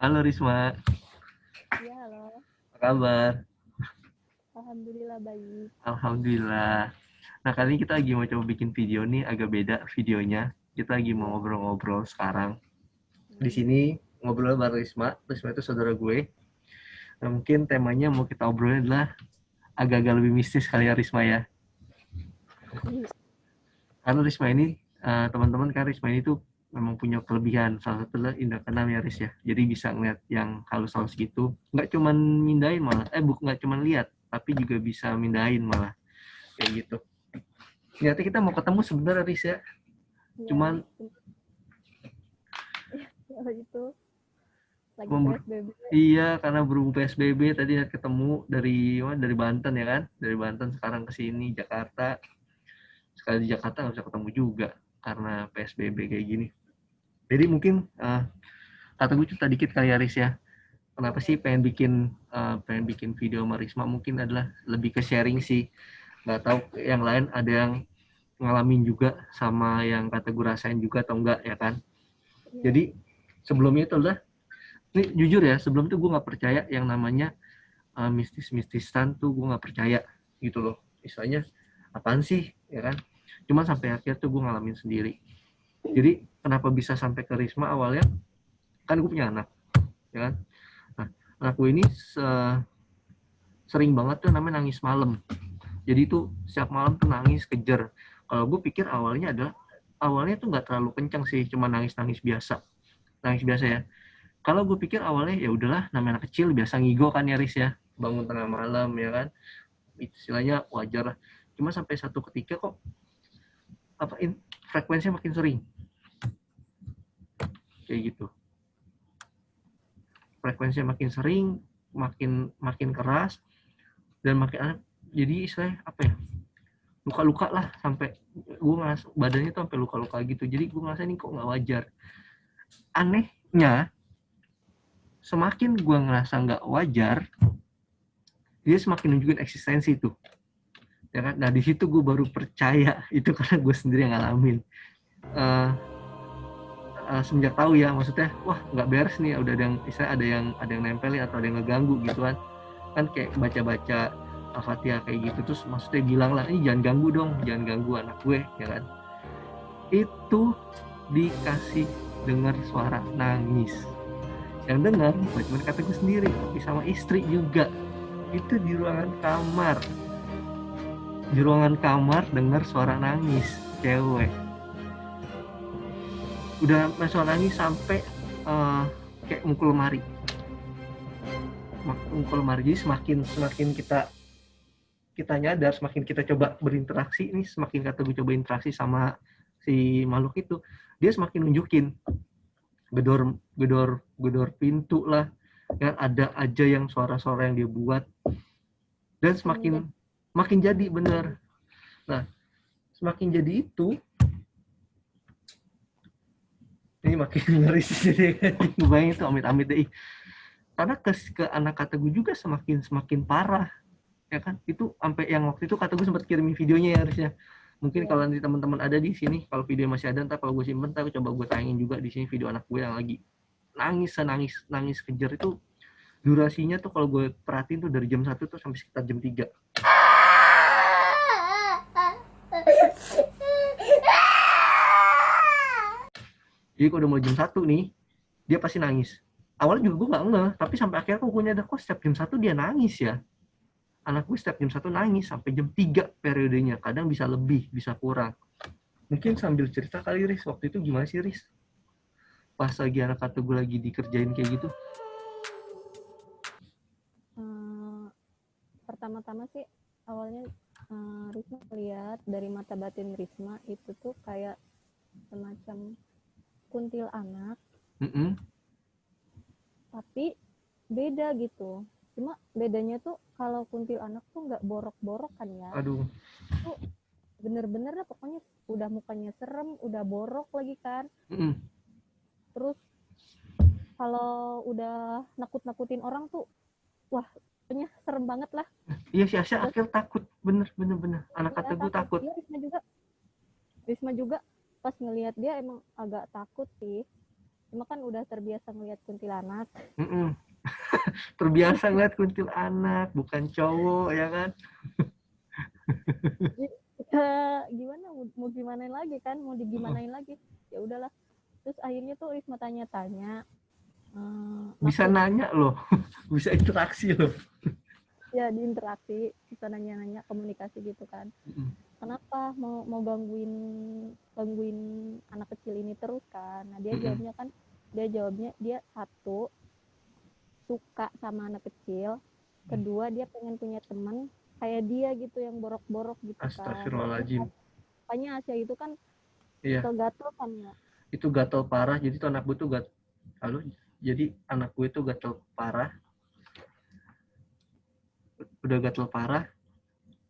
Halo Risma, Iya, halo. apa kabar? Alhamdulillah baik. Alhamdulillah. Nah, kali ini kita lagi mau coba bikin video nih, agak beda videonya. Kita lagi mau Iya. ngobrol-ngobrol sekarang. Di Hmm. sini ngobrol bareng Risma. Risma itu saudara gue. Nah, mungkin temanya mau kita obrolin adalah agak-agak lebih mistis kali ya Risma ya. Iya. Karena Risma ini, teman-teman kan Risma ini tuh memang punya kelebihan. Salah satu adalah indra keenam ya Ris ya. Jadi bisa ngeliat yang halus-halus gitu. Nggak cuman mindahin malah. Nggak cuman lihat, tapi juga bisa mindahin malah. Kayak gitu. Ternyata kita mau ketemu sebenarnya Riz ya. Iya. Cuman Kalau itu lagi memburu, PSBB. iya karena berhubung PSBB tadi ketemu dari Banten ya kan, dari Banten sekarang ke sini Jakarta. Sekali di Jakarta nggak bisa ketemu juga karena PSBB kayak gini. Jadi mungkin kata gue cerita dikit kali ya Riz ya. Kenapa sih Boleh. pengen bikin video sama Risma, mungkin adalah lebih ke sharing sih. Nggak tahu yang lain ada yang ngalamin juga sama yang kata gue rasain juga atau enggak ya kan. Iya. Jadi sebelumnya itu adalah, ini jujur ya, sebelum itu gue nggak percaya yang namanya mistis-mistisan tuh, gue nggak percaya gitu loh. Misalnya apaan sih ya kan, cuman sampai akhir tuh gue ngalamin sendiri. Jadi kenapa bisa sampai ke Risma awalnya, kan gue punya anak ya kan. Nah, anak gue ini sering banget tuh namanya nangis malam. Jadi tuh setiap malam tuh nangis kejer. Kalau gue pikir awalnya tuh nggak terlalu kencang sih, cuma nangis biasa ya. Kalau gue pikir awalnya ya udahlah, namanya anak kecil biasa ngigo kan ya Riz ya, bangun tengah malam ya kan, istilahnya wajar lah. Cuma sampai satu ketika kok frekuensinya makin sering kayak gitu, frekuensinya makin sering, makin makin keras, dan makin jadi istilahnya apa ya, luka-luka lah, sampai gue ngerasa badannya tuh sampai luka-luka gitu. Jadi gue ngerasa ini kok nggak wajar. Anehnya, semakin gue ngerasa nggak wajar, dia semakin nunjukin eksistensi tuh ya kan. Nah di situ gue baru percaya itu, karena gue sendiri yang ngalamin. uh, Semenjak tahu ya, maksudnya wah nggak beres nih, udah ada yang misalnya ada yang nempelin atau ada yang ngeganggu gitu kan. Kan kayak baca-baca Al-Fatihah kayak gitu, terus maksudnya bilang lah, ini jangan ganggu dong, jangan ganggu anak gue ya kan. Itu dikasih dengar suara nangis, yang dengar bukan cuma kata gue sendiri tapi sama istri juga. Itu di ruangan kamar dengar suara nangis cewek. Udah suara nangis sampai kayak mukul lemari. Jadi semakin semakin kita nyadar, semakin kita coba berinteraksi, ini semakin kata gue coba interaksi sama si makhluk itu, dia semakin nunjukin gedor gedor gedor pintu lah kan, ada aja yang suara-suara yang dia buat, dan Hmm, semakin jadi makin jadi gitu. bener. Nah, semakin jadi itu, ini makin ngeri sih. Ngebayangin tuh, amit-amit deh. Karena ke anak kata gue juga semakin semakin parah ya kan. Itu sampai yang waktu itu kata gue sempat kirimin videonya ya harusnya. Mungkin Iya. kalau nanti teman-teman ada di sini, kalau video masih ada, ntar kalau gue simpen, ntar coba gue tayangin juga di sini video anak gue yang lagi nangis nangis nangis kejar itu. Durasinya tuh kalau gue perhatiin tuh dari jam 1 tuh sampai sekitar jam 3. Jadi kalau udah mulai jam 1 nih, dia pasti nangis. Awalnya juga gue gak ngeh, tapi sampai akhirnya kok gue nyadar, kok setiap jam 1 dia nangis ya. Anak gue setiap jam 1 nangis sampai jam 3 periodenya, kadang bisa lebih bisa kurang. Mungkin sambil cerita kali Riz, waktu itu gimana sih Riz pas lagi anak kata gue lagi dikerjain kayak gitu? Eh, Pertama-tama sih awalnya Risma lihat dari mata batin Risma itu tuh kayak semacam kuntil anak, Mm-mm. tapi beda gitu. Cuma bedanya tuh kalau kuntil anak tuh nggak borok-borok kan ya. Aduh. Tuh bener-bener lah pokoknya udah mukanya serem, udah borok lagi kan. Mm-mm. Terus kalau udah nakut-nakutin orang tuh wah pokoknya serem banget lah. Iya si Asya Terus akhir takut, bener bener bener, anak ya kata gue takut takut. dia, Risma juga pas ngelihat dia emang agak takut sih. Cuma kan udah terbiasa ngeliat kuntilanak. Mm-mm. Terbiasa ngeliat kuntilanak, bukan cowok ya kan. Jadi, gimana mau gimanain lagi kan, mau digimanain lagi, ya udahlah. Terus akhirnya tuh Risma tanya-tanya, Bisa maksud nanya loh, bisa interaksi loh. ya diinteraksi, bisa nanya-nanya, komunikasi gitu kan. Mm-mm. Kenapa mau gangguin gangguin anak kecil ini terus kan? Nah dia Mm-mm. jawabnya kan, dia satu suka sama anak kecil, kedua dia pengen punya teman kayak dia gitu yang borok-borok gitu kan. Astagfirullahaladzim. Makanya Asia itu kan Iya, kegatel kan ya. itu gatel parah. Jadi tuh anak gue tuh halo, jadi anak gue tuh gatel parah, udah gatel parah.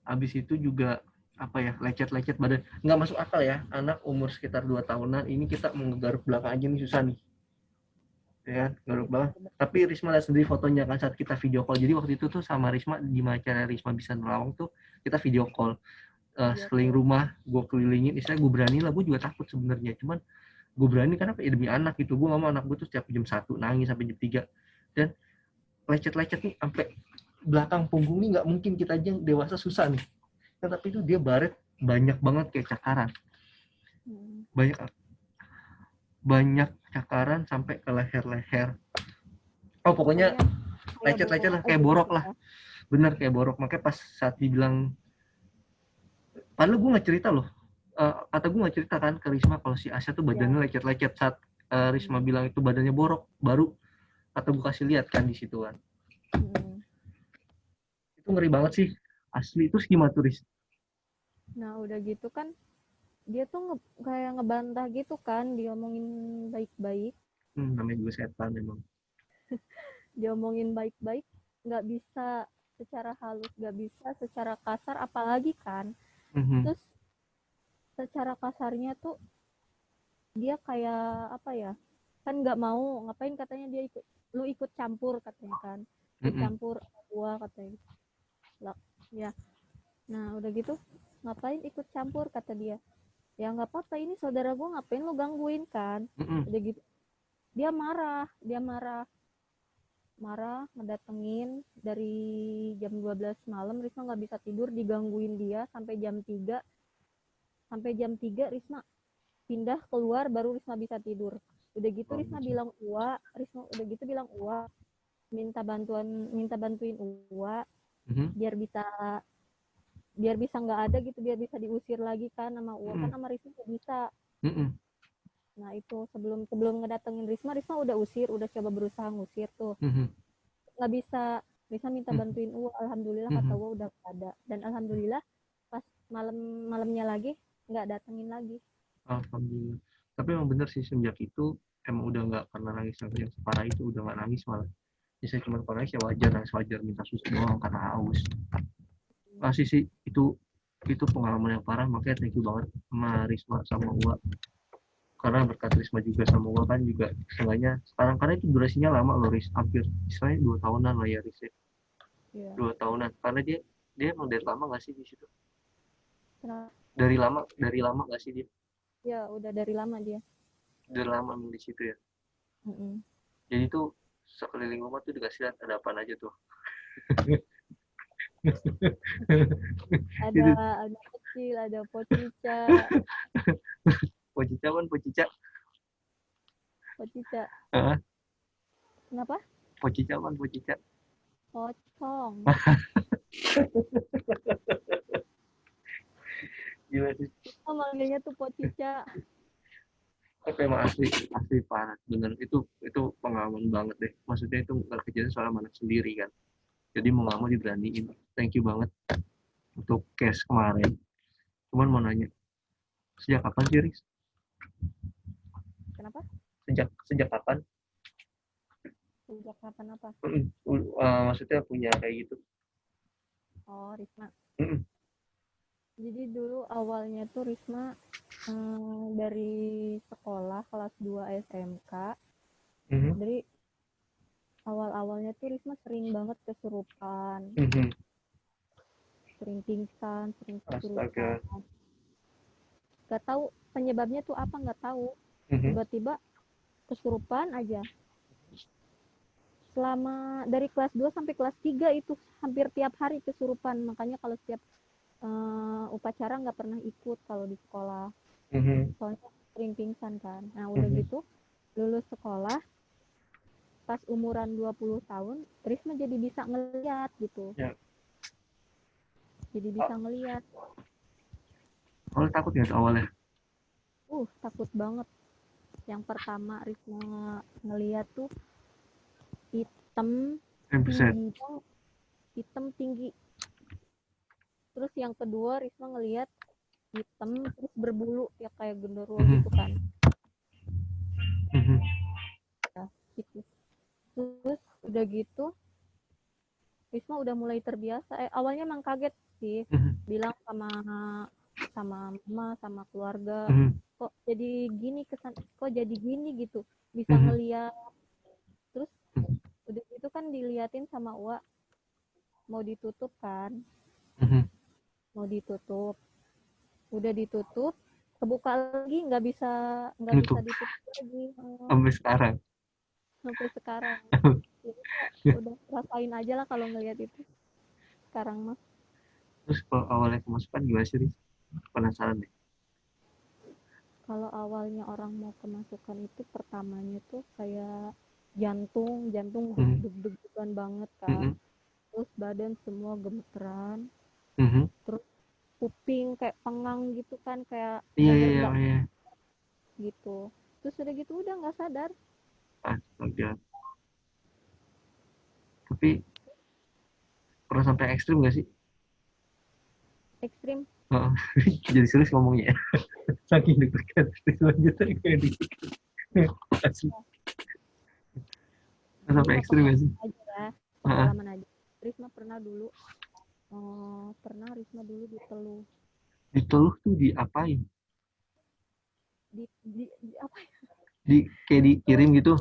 Habis itu juga apa ya, lecet-lecet badan, nggak masuk akal ya, anak umur sekitar 2 tahunan ini kita mau ngegaruk belakang aja nih susah nih, ya kan, garuk belakang. Tapi Risma lihat sendiri fotonya kan saat kita video call. Jadi waktu itu tuh sama Risma, gimana cara Risma bisa nerawang tuh, kita video call Video sekeliling call. rumah, gue kelilingin. Istilah gue berani lah, gue juga takut sebenarnya, cuman gue berani karena ya demi anak gitu. Gue nggak mau anak gue tuh setiap jam 1 nangis sampai jam 3, dan lecet-lecet nih sampai belakang punggung nih, nggak mungkin kita aja yang dewasa susah nih. Nah, tapi itu dia baret banyak banget kayak cakaran, banyak banyak cakaran sampai ke leher-leher. Oh pokoknya Pokoknya kayak lecet-lecet borok lah, kayak aja borok gitu lah, ya. bener kayak borok. Makanya pas saat dibilang, padahal gue nggak cerita loh, kata gue nggak cerita kan ke Risma kalau si Asya tuh Ya. badannya lecet-lecet. Saat Risma bilang itu badannya borok, baru kata gue kasih lihat kan di situ kan. Itu ngeri banget sih asli. Itu gimana tuh Ris? Nah udah gitu kan dia tuh kayak ngebantah gitu kan, diomongin baik-baik, Namanya juga setan memang. diomongin baik-baik, nggak bisa secara halus, nggak bisa secara kasar, apalagi kan. Mhm. Terus secara kasarnya tuh dia kayak apa ya, kan nggak mau, ngapain katanya dia ikut, lu ikut campur katanya kan, ikut Mhm. campur gua katanya lah ya. Nah udah gitu, ngapain ikut campur kata dia, ya nggak apa-apa, ini saudara gua, ngapain lu gangguin kan. Mhm. Udah gitu dia marah marah, ngedatengin dari jam 12 malam. Risma nggak bisa tidur, digangguin dia sampai jam 3 Risma pindah keluar, baru Risma bisa tidur. Udah gitu Oh, Risma udah gitu bilang Uwa, minta bantuin Uwa Mhm. biar bisa biar bisa nggak ada gitu, biar bisa diusir lagi kan sama Uwa, kan Mhm. sama Risma nggak bisa. Mhm. Nah itu sebelum sebelum ngedatengin Risma udah usir, udah coba berusaha ngusir tuh, Mhm. nggak bisa. Risma minta Mhm. bantuin Uwa, alhamdulillah kata Mhm. Uwa udah gak ada, dan alhamdulillah pas malamnya lagi nggak datengin lagi. Alhamdulillah. Tapi emang bener sih, semenjak itu emang udah nggak pernah nangis yang separah itu, udah nggak nangis malah. Bisa cuma kalau nangis ya wajar, nangis wajar minta susu doang karena haus. Masih sih itu pengalaman yang parah. Makanya thank you banget sama Risma sama Uwa, karena berkat Risma juga sama Uwa kan juga seenggaknya sekarang, karena itu durasinya lama loh Ris, hampir istilahnya 2 tahunan lah ya Ris ya. Ya, 2 tahunan karena dia dia emang dari lama nggak sih di situ, kenapa? dari lama nggak sih dia, Ya udah dari lama dia. dari lama emang di situ ya. Mm-mm. Jadi tuh sekeliling rumah tuh dikasih lihat ada apa aja tuh. Ada Itu anak kecil, ada pocica, pocica kan, pocica. pocica. Heeh, Kenapa? pocica kan, pocica. Pocong. Gila sih. Kita manggilnya tuh pocica. Tapi emang asli asli parah bener. Itu pengalaman banget deh, maksudnya itu nggak kejadian soal anak sendiri kan, jadi mau nggak mau diberaniin. Thank you banget untuk case kemarin. Cuman mau nanya, sejak kapan sih Riz? Kenapa? Sejak kapan? Sejak kapan apa? Maksudnya punya kayak gitu. Oh, Risma. Mm-mm. Jadi dulu awalnya tuh Risma dari sekolah kelas 2 SMK. Mhm. Dari awal-awalnya tuh Risma sering banget kesurupan, Mhm. sering pingsan, sering kesurupan. Astaga. Gak tahu penyebabnya tuh apa, nggak tahu. Mhm. Tiba-tiba kesurupan aja. Selama dari kelas 2 sampai kelas 3 itu hampir tiap hari kesurupan. Makanya kalau setiap upacara nggak pernah ikut kalau di sekolah. Soalnya sering pingsan kan. Nah, udah gitu lulus sekolah pas umuran 20 tahun, Risma jadi bisa ngeliat gitu. Ya. Jadi bisa ngeliat. Awalnya takut nggak tuh awalnya? Takut banget. Yang pertama Risma ngeliat tuh hitam Buset. tinggi, hitam tinggi. Terus yang kedua Risma ngeliat hitam terus berbulu ya kayak genderuwo gitu kan. Ya, gitu. Terus udah gitu Risma udah mulai terbiasa. Awalnya emang kaget sih, bilang sama mama, sama keluarga, kok jadi gini gitu, bisa ngeliat. Terus udah gitu kan diliatin sama Uwa, mau ditutup kan, mau ditutup, udah ditutup, kebuka lagi nggak bisa ditutup lagi. Sampai sekarang. Sampai sekarang. Ya, udah rasain aja lah kalau ngeliat itu sekarang mah. Terus kalau awalnya kemasukan gimana sih? Penasaran deh. Kalau awalnya orang mau kemasukan itu pertamanya tuh kayak jantung deg-degan banget kan. Terus badan semua gemeteran. Terus kuping kayak pengang gitu kan, kayak denger nggak Iya. gitu. Terus udah gitu udah nggak sadar. Astaga. Tapi pernah sampai ekstrim gak sih? Ekstrim. Oh, jadi serius ngomongnya. Saking deg-degan. Selanjutnya kayak deg-degan. Ini Sampai mah ekstrim gak sih? aja ya, Heeh. pengalaman aja. Risma pernah dulu Risma dulu diteluh. Diteluh tuh diapain? Di apa Kayak dikirim gitu?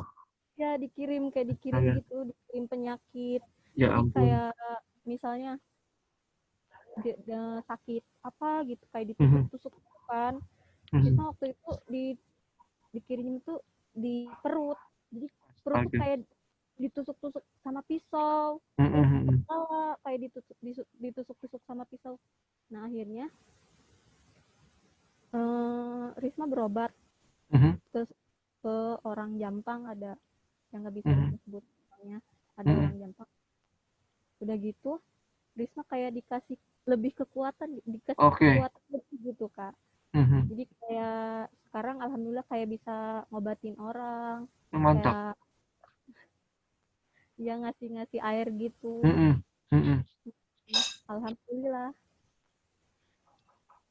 ya, dikirim Astaga. gitu, dikirim penyakit. Ya Jadi ampun. kayak misalnya sakit apa gitu kayak ditusuk-tusuk kan. Risma waktu itu dikirim itu di perut. Jadi perut tuh Astaga. kayak ditusuk-tusuk sama pisau. Kepala kayak ditusuk-tusuk sama pisau. Nah, akhirnya Risma berobat ke orang Jampang, ada yang nggak bisa Risma sebut namanya, ada orang Jampang. Udah gitu Risma kayak dikasih lebih kekuatan, kekuatan lebih gitu Kak. Jadi kayak sekarang alhamdulillah kayak bisa ngobatin orang, Mantap. kayak ya ngasih air gitu. Alhamdulillah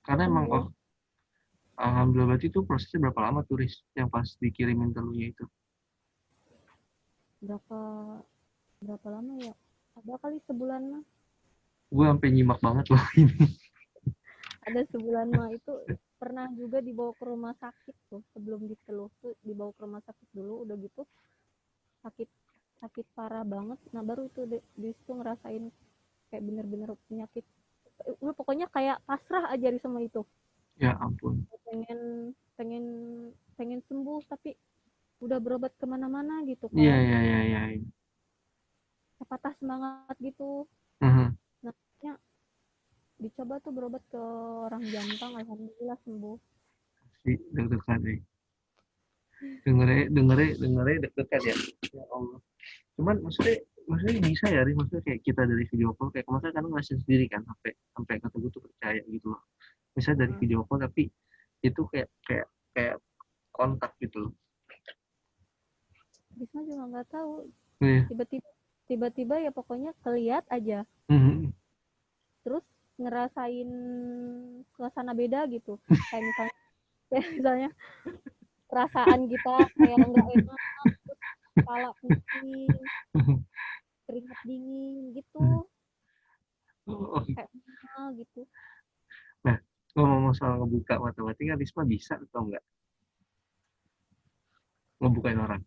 Karena emang sembuh. alhamdulillah berarti itu prosesnya berapa lama turis yang pas dikirimin teluhnya itu? Berapa berapa lama ya? Ada kali sebulan mah. Gue sampai nyimak banget loh ini. Ada sebulan mah itu pernah juga dibawa ke rumah sakit tuh, sebelum diteluh tuh dibawa ke rumah sakit dulu, udah gitu sakit sakit parah banget. Nah baru itu di situ ngerasain kayak bener-bener penyakit. Lu pokoknya kayak pasrah aja di sama itu. Ya ampun. Pengen pengen pengen sembuh tapi udah berobat kemana-mana gitu Iya. kan. Iya. Patah semangat gitu. Nah, dicoba tuh berobat ke orang Jampang, alhamdulillah sembuh. Si deg-degan deh. Dengernya deg-degan ya. Ya Allah. Cuman maksudnya bisa ya, maksudnya kayak kita dari video call kayak kemarin kan ngasih sendiri kan sampai kata gue tuh percaya gitu loh. Misalnya dari video call tapi itu kayak kontak gitu loh. Risma juga nggak tahu, Iya. tiba-tiba ya pokoknya keliat aja, terus ngerasain suasana beda gitu, kayak misalnya perasaan kita kayak nggak enak, terus kepala pusing, keringat dingin gitu, Oh, kayak mahal gitu. nah, ngomong soal ngebuka mata batin kan Risma bisa atau enggak ngebukain orang?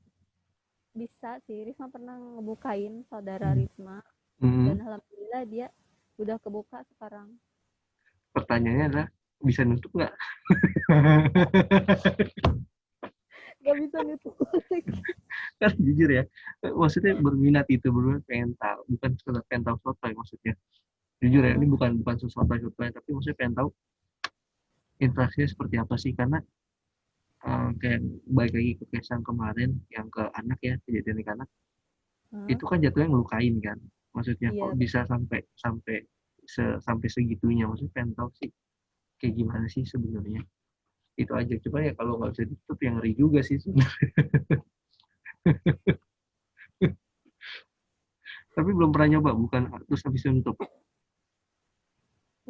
Bisa sih, Risma pernah ngebukain saudara Risma, dan alhamdulillah dia udah kebuka sekarang. Pertanyaannya adalah bisa nutup nggak? Gak bisa nutup lagi. Kan jujur ya, maksudnya berminat pengen tahu, bukan sekedar pengen tahu sotoy maksudnya. Jujur ya, ini bukan sesuatu tapi maksudnya pengen tahu interaksinya seperti apa sih, karena kayak balik lagi ke kesan kemarin yang ke anak ya, kejadian ke anak itu kan jatuhnya ngelukain kan, maksudnya Iya, kok bisa sampai sampai sampai segitunya, maksudnya pengen tahu sih kayak gimana sih sebenarnya. Itu aja, coba ya kalau nggak bisa ditutup yang ngeri juga sih sebenarnya. Tapi belum pernah nyoba, bukan terus habis itu nutup.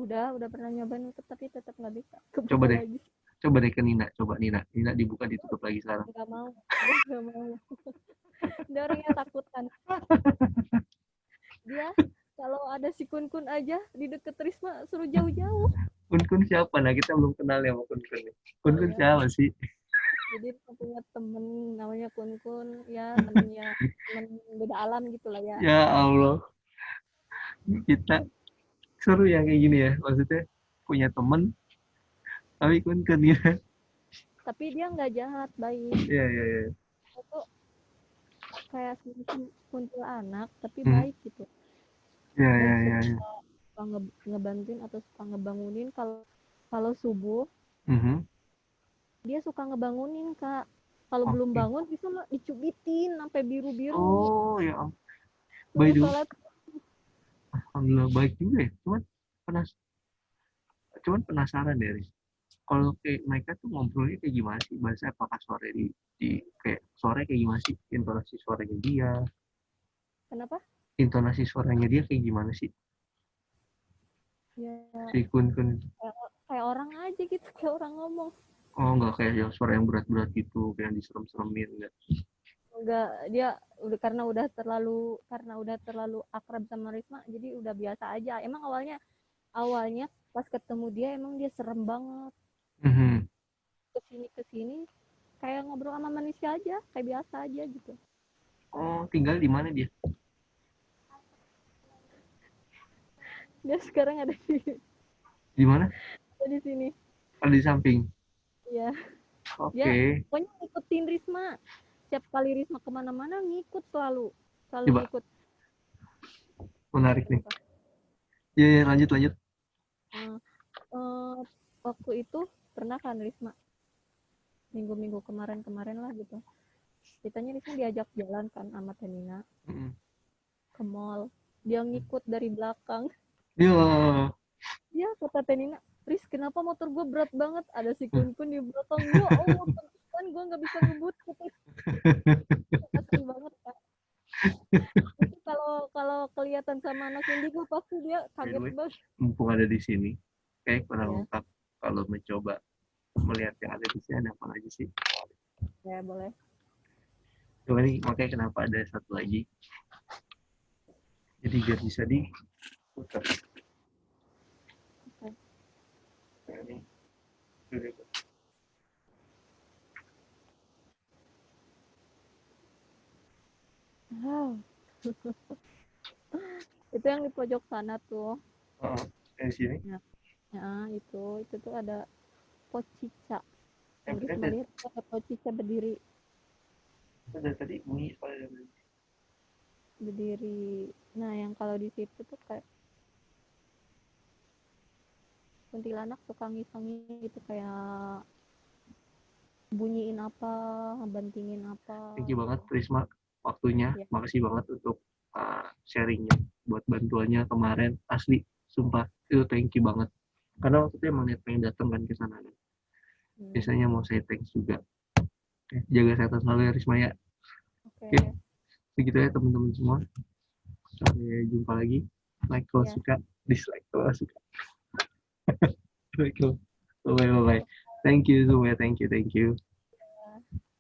udah pernah nyoba nutup tapi tetap nggak bisa. Coba Kebuka deh, lagi. coba deh ke Nina, coba Nina dibuka ditutup lagi sekarang. Nggak mau, nggak mau. Dia orangnya takut kan. Dia kalau ada si Kun aja di deket Risma suruh jauh-jauh. Kun siapa? Nah kita belum kenal ya sama Kun nih. Kun Ya. siapa sih? Jadi punya temen namanya Kun, ya temennya temen beda alam gitu lah ya. Ya Allah, kita seru ya kayak gini ya, maksudnya punya temen tapi Kun ya. Tapi dia nggak jahat, baik. Iya iya iya. Itu kayak semacam kuntilanak tapi Hmm. baik gitu. Iya iya Baik, iya. Iya. suka ngebantuin atau suka ngebangunin kalau kalau subuh. Mhm. Dia suka ngebangunin kak, kalau belum Oke. bangun bisa dicubitin sampai biru-biru. Oh ya ampun. By Suruh the way, sholat. alhamdulillah baik juga ya. Penas cuman penasaran deh, Riz. Kalau kayak mereka tuh ngobrolnya kayak gimana sih? Bahasa apakah sore di kayak sore kayak gimana sih? Intonasi suaranya dia, Kenapa? intonasi suaranya dia kayak gimana sih? Ya Si Kun. kayak orang aja gitu, kayak orang ngomong. Oh, enggak kayak yang suara yang berat-berat gitu, kayak yang diserem-seremin enggak. Enggak, dia udah karena udah terlalu akrab sama Risma, jadi udah biasa aja. Emang awalnya pas ketemu dia emang dia serem banget. Mhm. Kesini kayak ngobrol sama manusia aja, kayak biasa aja gitu. Oh, tinggal di mana dia? Dia sekarang Di mana? ada di sini. Ada di samping. Iya, dia Oke. pokoknya ngikutin Risma. Setiap kali Risma kemana-mana ngikut, selalu Coba, ngikut. menarik nih. Kenapa? Iya, ya, lanjut lanjut. Uh, uh, Waktu itu pernah kan Risma minggu-minggu kemarin lah gitu. Ceritanya Risma diajak jalan kan sama Tenina Mhm. ke mall. Dia ngikut dari belakang. Iya. Dia kata Tenina, Riz kenapa motor gue berat banget? Ada si Kun di belakang. Ya Allah, kan gue nggak bisa ngebut. Asli banget kan. Itu kalau kelihatan sama anak indigo pasti dia By the kaget way, banget. mumpung ada di sini, kayak kurang Ya, lengkap kalau mencoba melihat yang ada di sini ada apa lagi sih. ya boleh. Coba nih, makanya kenapa ada satu lagi. Jadi biar bisa diputar. Okay. Nah, ini. Wow. Itu yang di pojok sana tuh. Oh, di sini. Ya, ya itu tuh ada pocica. Yang Riz Ada, melihat ada pocica ada tadi bunyi berdiri. Nah, yang kalau di situ tuh kayak kuntilanak suka ngisengin gitu, kayak bunyiin apa, bantingin apa thank you banget gitu. Prisma waktunya, Ya, makasih banget untuk sharingnya buat bantuannya kemarin, asli sumpah itu thank you banget, karena waktu itu emang niat pengen datang kan ke sana kan. Biasanya mau say thanks juga. Jaga kesehatan selalu ya Risma ya. Oke, oke. segitu ya teman-teman semua, sampai jumpa lagi. Like kalau Ya. suka, dislike kalau suka. Bye bye. Thank you semua, thank you.